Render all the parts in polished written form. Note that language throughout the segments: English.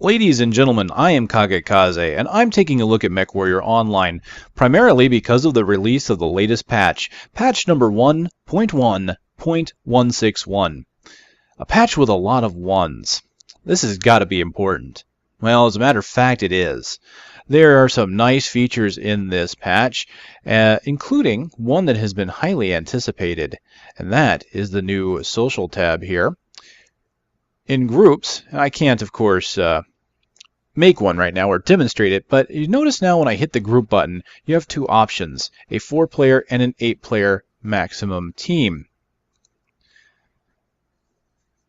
Ladies and gentlemen, I am KageKaze, and I'm taking a look at Mechwarrior Online, primarily because of the release of the latest patch, patch number 1.1.161. A patch with a lot of ones. This has got to be important. Well, as a matter of fact, it is. There are some nice features in this patch, including one that has been highly anticipated, and that is the new social tab here. In groups, I can't, of course, make one right now or demonstrate it, but you notice now when I hit the group button, you have two options, a 4-player and an 8-player maximum team.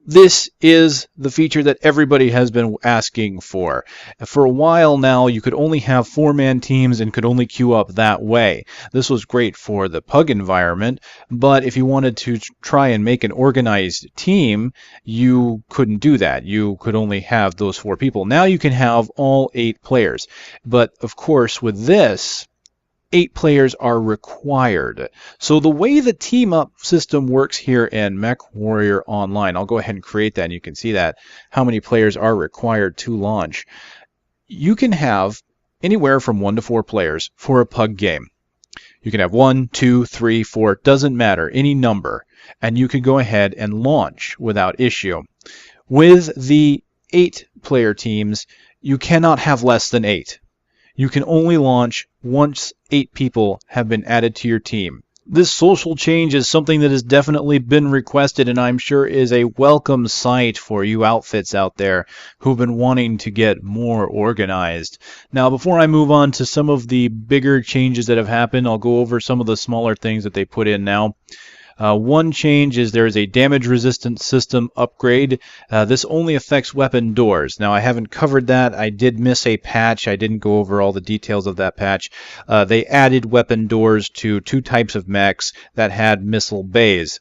This is the feature that everybody has been asking for. For a while now, you could only have 4-man teams and could only queue up that way. This was great for the pug environment, but if you wanted to try and make an organized team, you couldn't do that. You could only have those 4 people. Now you can have all 8 players. But of course, with this, 8 players are required. So the way the team up system works here in Mechwarrior Online, I'll go ahead and create that and you can see that how many players are required to launch. You can have anywhere from 1 to 4 players for a pug game. You can have 1, 2, 3, 4, doesn't matter, any number, and you can go ahead and launch without issue. With the 8-player teams, you cannot have less than 8. You can only launch once 8 people have been added to your team. This social change is something that has definitely been requested and I'm sure is a welcome sight for you outfits out there who've been wanting to get more organized. Now, before I move on to some of the bigger changes that have happened, I'll go over some of the smaller things that they put in now. One change is there is a damage resistant system upgrade. This only affects weapon doors. Now, I haven't covered that. I did miss a patch. I didn't go over all the details of that patch. They added weapon doors to 2 types of mechs that had missile bays.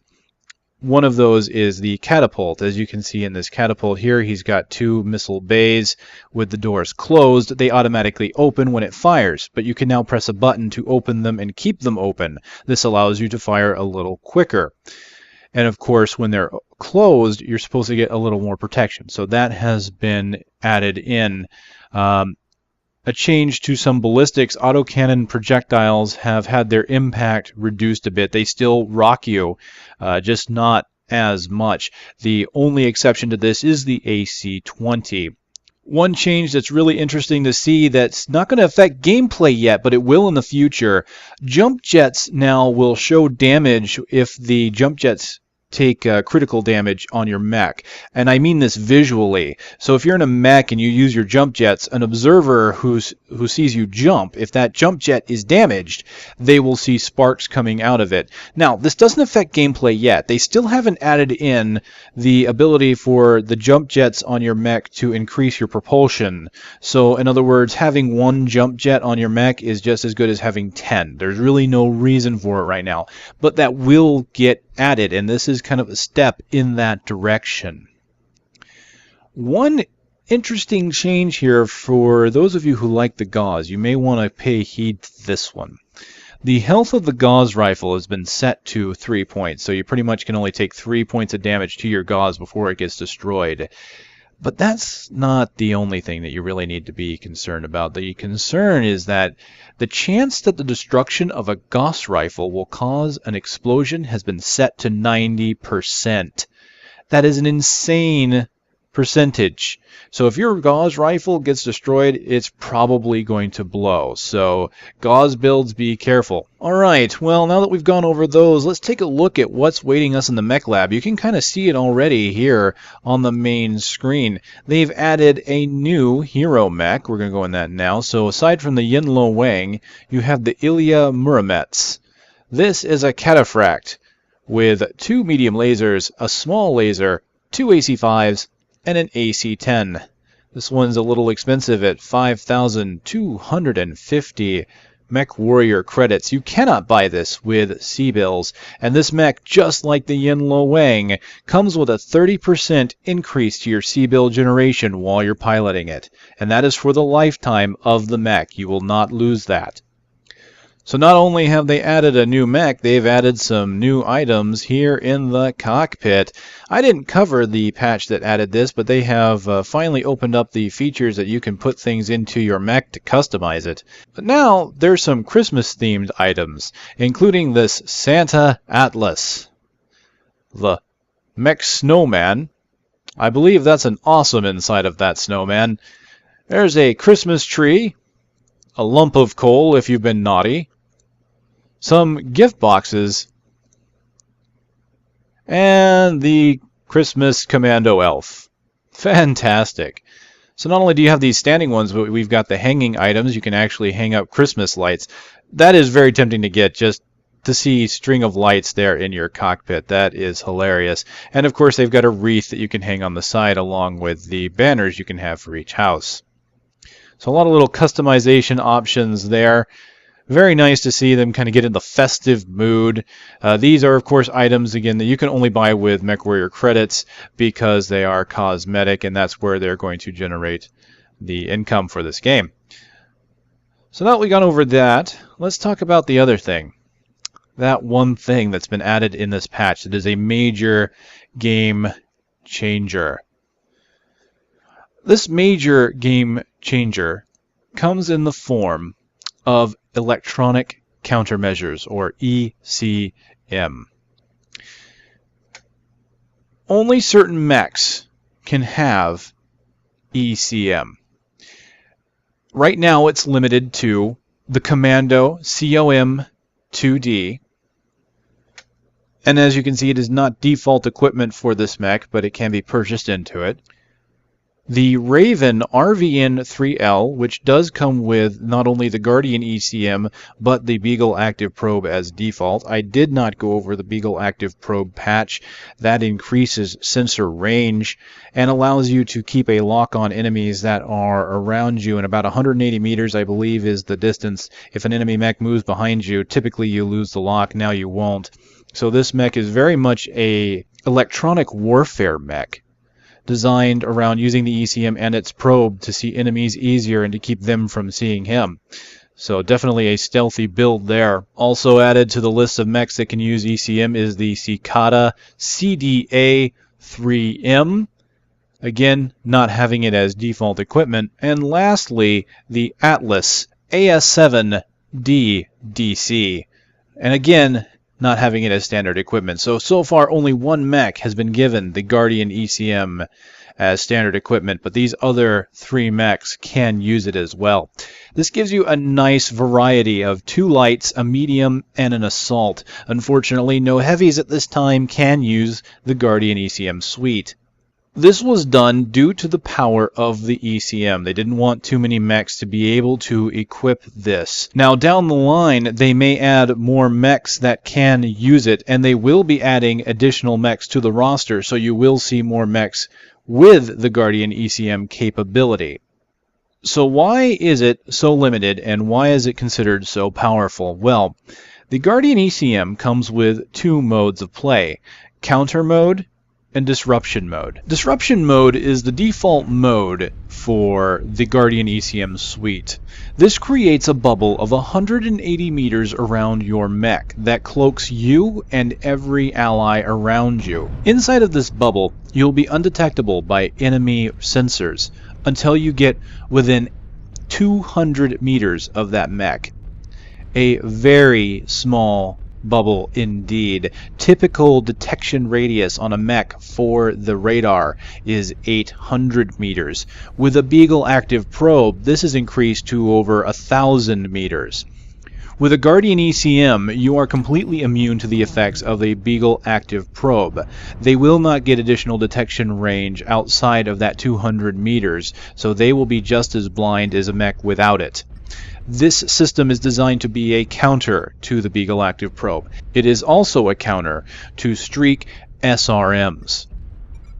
One of those is the catapult. As you can see in this catapult here, he's got 2 missile bays. With the doors closed, they automatically open when it fires, but you can now press a button to open them and keep them open. This allows you to fire a little quicker. And of course, when they're closed, you're supposed to get a little more protection. So that has been added in. A change to some ballistics. Autocannon projectiles have had their impact reduced a bit. They still rock you, just not as much. The only exception to this is the AC-20. One change that's really interesting to see that's not going to affect gameplay yet, but it will in the future. Jump jets now will show damage if the jump jets take critical damage on your mech, and I mean this visually. So if you're in a mech and you use your jump jets, an observer who sees you jump, if that jump jet is damaged, they will see sparks coming out of it. Now, this doesn't affect gameplay yet. They still haven't added in the ability for the jump jets on your mech to increase your propulsion. So in other words, having 1 jump jet on your mech is just as good as having 10. There's really no reason for it right now, but that will get added, and this is kind of a step in that direction. One interesting change here for those of you who like the gauze, you may want to pay heed to this one. The health of the gauze rifle has been set to 3 points, so you pretty much can only take 3 points of damage to your gauze before it gets destroyed. But that's not the only thing that you really need to be concerned about. The concern is that the chance that the destruction of a Gauss rifle will cause an explosion has been set to 90%. That is an insane percentage. So if your Gauss rifle gets destroyed, it's probably going to blow. So Gauss builds, be careful. Alright, well, now that we've gone over those, let's take a look at what's waiting us in the mech lab. You can kind of see it already here on the main screen. They've added a new hero mech. We're going to go in that now. So aside from the Yinlo Wang, you have the Ilya Muramets. This is a cataphract with 2 medium lasers, a small laser, 2 AC-5s, and an AC-10. This one's a little expensive at 5,250 Mechwarrior credits. You cannot buy this with C-bills, and this mech, just like the Yinlo Wang, comes with a 30% increase to your C-bill generation while you're piloting it, and that is for the lifetime of the mech. You will not lose that. So not only have they added a new mech, they've added some new items here in the cockpit. I didn't cover the patch that added this, but they have finally opened up the features that you can put things into your mech to customize it. But now there's some Christmas-themed items, including this Santa Atlas, the mech snowman. I believe that's an awesome inside of that snowman. There's a Christmas tree, a lump of coal if you've been naughty, some gift boxes, and the Christmas Commando Elf. Fantastic. So not only do you have these standing ones, but we've got the hanging items. You can actually hang up Christmas lights. That is very tempting to get, just to see string of lights there in your cockpit. That is hilarious. And of course they've got a wreath that you can hang on the side along with the banners you can have for each house. So a lot of little customization options there. Very nice to see them kind of get in the festive mood. These are, of course, items, again, that you can only buy with Mechwarrior credits because they are cosmetic, and that's where they're going to generate the income for this game. So now that we've gone over that, let's talk about the other thing. That one thing that's been added in this patch that is a major game changer. This major game changer comes in the form of electronic countermeasures, or ECM. Only certain mechs can have ECM. Right now it's limited to the Commando COM 2D, and as you can see, it is not default equipment for this mech, but it can be purchased into it. The Raven RVN-3L, which does come with not only the Guardian ECM, but the Beagle Active Probe as default. I did not go over the Beagle Active Probe patch. That increases sensor range and allows you to keep a lock on enemies that are around you, and about 180 meters, I believe, is the distance. If an enemy mech moves behind you, typically you lose the lock. Now you won't. So this mech is very much a electronic warfare mech, designed around using the ECM and its probe to see enemies easier and to keep them from seeing him. So definitely a stealthy build there. Also added to the list of mechs that can use ECM is the Cicada CDA-3M. Again, not having it as default equipment. And lastly, the Atlas AS7D-DC. And again, not having it as standard equipment. So far only one mech has been given the Guardian ECM as standard equipment, but these other three mechs can use it as well. This gives you a nice variety of 2 lights, a medium, and an assault. Unfortunately, no heavies at this time can use the Guardian ECM suite. This was done due to the power of the ECM. They didn't want too many mechs to be able to equip this. Now down the line, they may add more mechs that can use it, and they will be adding additional mechs to the roster, so you will see more mechs with the Guardian ECM capability. So why is it so limited, and why is it considered so powerful? Well, the Guardian ECM comes with 2 modes of play: counter mode and disruption mode. Disruption mode is the default mode for the Guardian ECM suite. This creates a bubble of 180 meters around your mech that cloaks you and every ally around you. Inside of this bubble, you'll be undetectable by enemy sensors until you get within 200 meters of that mech. A very small bubble indeed. Typical detection radius on a mech for the radar is 800 meters. With a Beagle Active Probe, this is increased to over 1,000 meters. With a Guardian ECM, you are completely immune to the effects of a Beagle Active Probe. They will not get additional detection range outside of that 200 meters, so they will be just as blind as a mech without it. This system is designed to be a counter to the Beagle Active Probe. It is also a counter to Streak SRMs.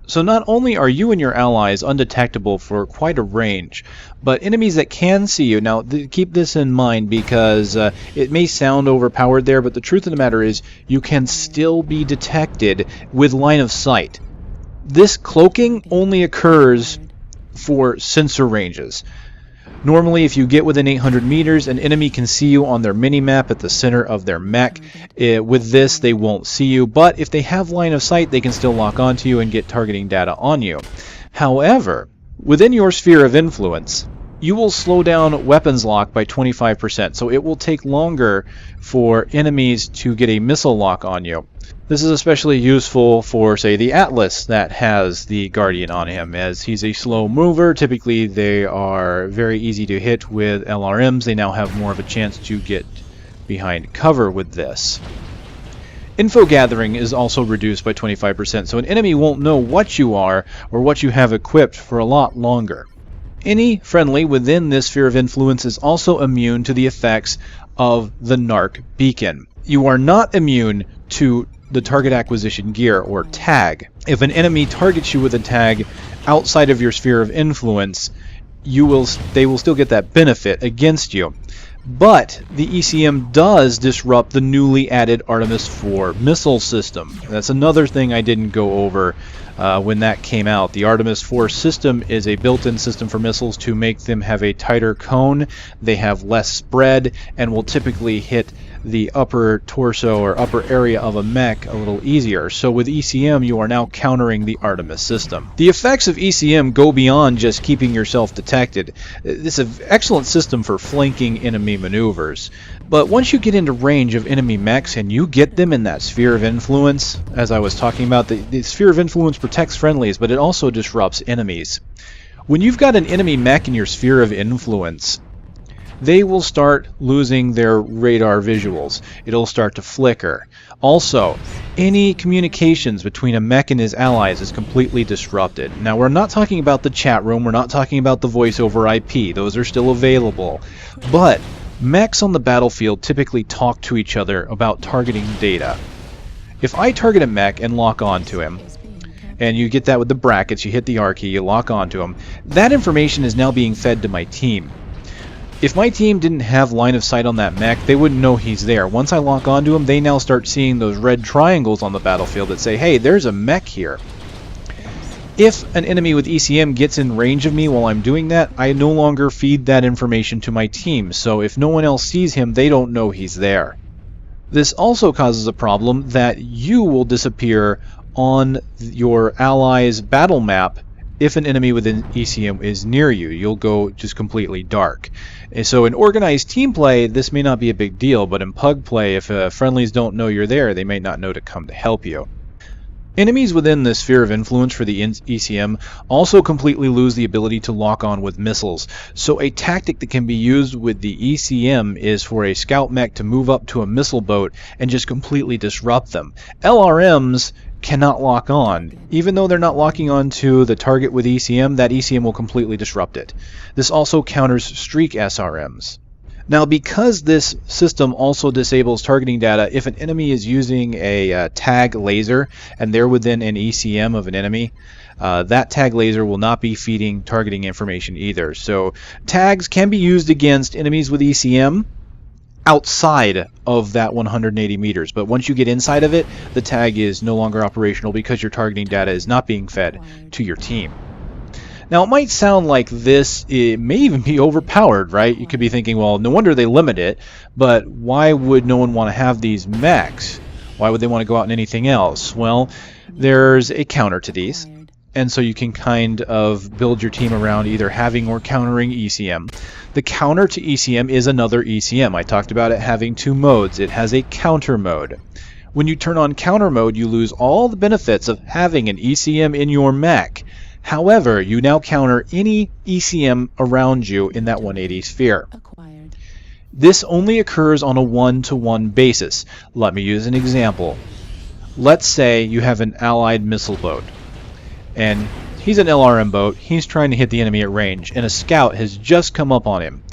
So not only are you and your allies undetectable for quite a range, but enemies that can see you, now keep this in mind because it may sound overpowered there, but the truth of the matter is you can still be detected with line of sight. This cloaking only occurs for sensor ranges. Normally, if you get within 800 meters, an enemy can see you on their mini-map at the center of their mech. With this, they won't see you, but if they have line of sight, they can still lock onto you and get targeting data on you. However, within your sphere of influence, you will slow down weapons lock by 25%, so it will take longer for enemies to get a missile lock on you. This is especially useful for, say, the Atlas that has the Guardian on him, as he's a slow mover. Typically, they are very easy to hit with LRMs. They now have more of a chance to get behind cover with this. Info gathering is also reduced by 25%, so an enemy won't know what you are or what you have equipped for a lot longer. Any friendly within this sphere of influence is also immune to the effects of the Narc beacon. You are not immune to the target acquisition gear, or tag. If an enemy targets you with a tag outside of your sphere of influence, they will still get that benefit against you. But the ECM does disrupt the newly added Artemis 4 missile system. That's another thing I didn't go over when that came out. The Artemis 4 system is a built-in system for missiles to make them have a tighter cone. They have less spread and will typically hit the upper torso or upper area of a mech a little easier. So with ECM, you are now countering the Artemis system. The effects of ECM go beyond just keeping yourself detected. It's an excellent system for flanking enemy maneuvers. But once you get into range of enemy mechs and you get them in that sphere of influence, as I was talking about, the sphere of influence protects friendlies, but it also disrupts enemies. When you've got an enemy mech in your sphere of influence, they will start losing their radar visuals. It'll start to flicker. Also, any communications between a mech and his allies is completely disrupted. Now, we're not talking about the chat room, we're not talking about the voice over IP, those are still available. But mechs on the battlefield typically talk to each other about targeting data. If I target a mech and lock onto him, and you get that with the brackets, you hit the R key, you lock onto him, that information is now being fed to my team. If my team didn't have line of sight on that mech, they wouldn't know he's there. Once I lock onto him, they now start seeing those red triangles on the battlefield that say, hey, there's a mech here. If an enemy with ECM gets in range of me while I'm doing that, I no longer feed that information to my team, so if no one else sees him, they don't know he's there. This also causes a problem that you will disappear on your ally's battle map. If an enemy within ECM is near you, you'll go just completely dark. And so in organized team play, this may not be a big deal, but in pug play, if friendlies don't know you're there, they may not know to come to help you. Enemies within the sphere of influence for the ECM also completely lose the ability to lock on with missiles. So a tactic that can be used with the ECM is for a scout mech to move up to a missile boat and just completely disrupt them. LRMs cannot lock on. Even though they're not locking on to the target with ECM, that ECM will completely disrupt it. This also counters streak SRMs. Now, because this system also disables targeting data, if an enemy is using a tag laser and they're within an ECM of an enemy, that tag laser will not be feeding targeting information either. So tags can be used against enemies with ECM outside of that 180 meters, but once you get inside of it, the tag is no longer operational because your targeting data is not being fed to your team. Now, it might sound like it may even be overpowered, right? You could be thinking, well, no wonder they limit it, but why would no one want to have these mechs? Why would they want to go out in anything else? Well, there's a counter to these, and so you can kind of build your team around either having or countering ECM. The counter to ECM is another ECM. I talked about it having two modes. It has a counter mode. When you turn on counter mode, you lose all the benefits of having an ECM in your mech. However, you now counter any ECM around you in that 180 sphere. This only occurs on a one-to-one basis. Let me use an example. Let's say you have an allied missile boat, and he's an LRM boat. He's trying to hit the enemy at range, and a scout has just come up on him.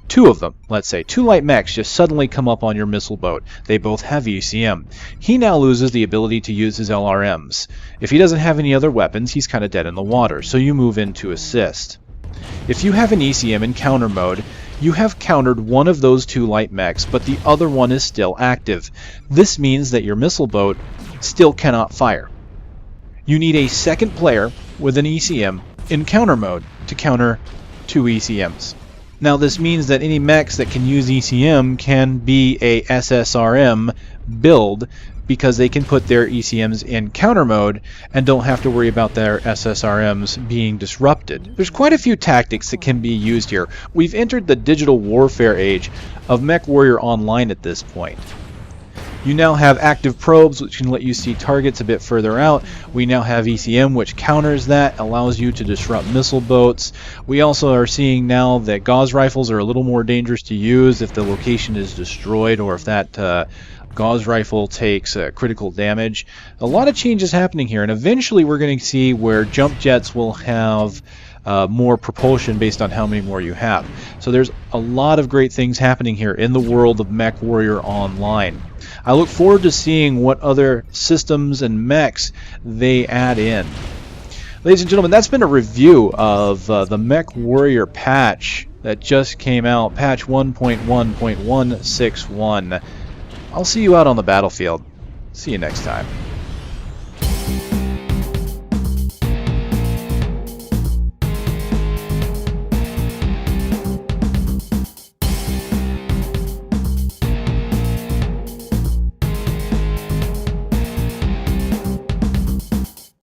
Two of them, let's say, two light mechs just suddenly come up on your missile boat. They both have ECM. He now loses the ability to use his LRMs. If he doesn't have any other weapons, he's kind of dead in the water, so you move in to assist. If you have an ECM in counter mode, you have countered one of those two light mechs, but the other one is still active. This means that your missile boat still cannot fire. You need a second player with an ECM in counter mode to counter two ECMs. Now this means that any mechs that can use ECM can be a SSRM build because they can put their ECMs in counter mode and don't have to worry about their SSRMs being disrupted. There's quite a few tactics that can be used here. We've entered the digital warfare age of Mechwarrior Online at this point. You now have active probes, which can let you see targets a bit further out. We now have ECM, which counters that, allows you to disrupt missile boats. We also are seeing now that gauze rifles are a little more dangerous to use if the location is destroyed or if that gauze rifle takes critical damage. A lot of changes happening here, and eventually we're going to see where jump jets will have more propulsion based on how many more you have. So there's a lot of great things happening here in the world of Mechwarrior Online. I look forward to seeing what other systems and mechs they add in. Ladies and gentlemen, that's been a review of the Mechwarrior patch that just came out, patch 1.1.161. I'll see you out on the battlefield. See you next time.